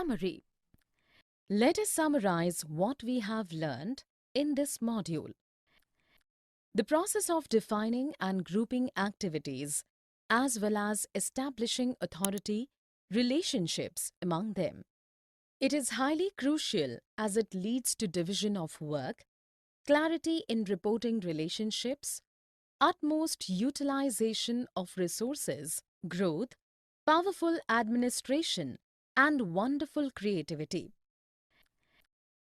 Summary. Let us summarize what we have learned in this module. The process of defining and grouping activities as well as establishing authority relationships among them. It is highly crucial as it leads to division of work, clarity in reporting relationships, utmost utilization of resources, growth, powerful administration, and wonderful creativity.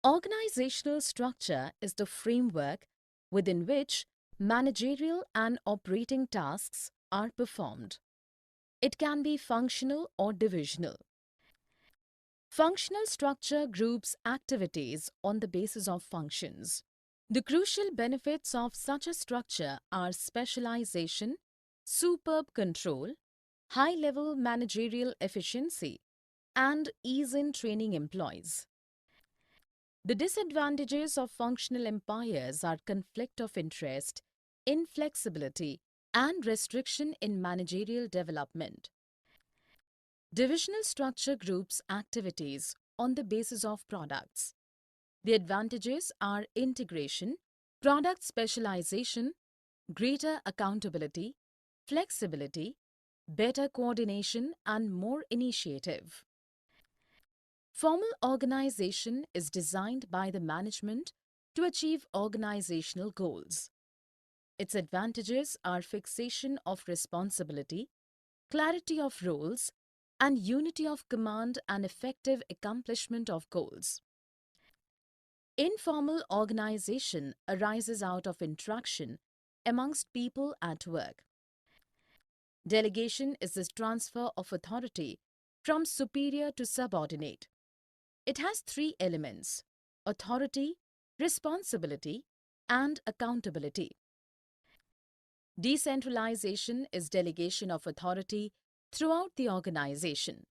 Organizational structure is the framework within which managerial and operating tasks are performed. It can be functional or divisional. Functional structure groups activities on the basis of functions. The crucial benefits of such a structure are specialization, superb control, high-level managerial efficiency, and ease in training employees. The disadvantages of functional empires are conflict of interest, inflexibility, and restriction in managerial development. Divisional structure groups activities on the basis of products. The advantages are integration, product specialization, greater accountability, flexibility, better coordination, and more initiative. Formal organization is designed by the management to achieve organizational goals. Its advantages are fixation of responsibility, clarity of roles, and unity of command and effective accomplishment of goals. Informal organization arises out of interaction amongst people at work. Delegation is the transfer of authority from superior to subordinate. It has three elements: authority, responsibility, and accountability. Decentralization is delegation of authority throughout the organization.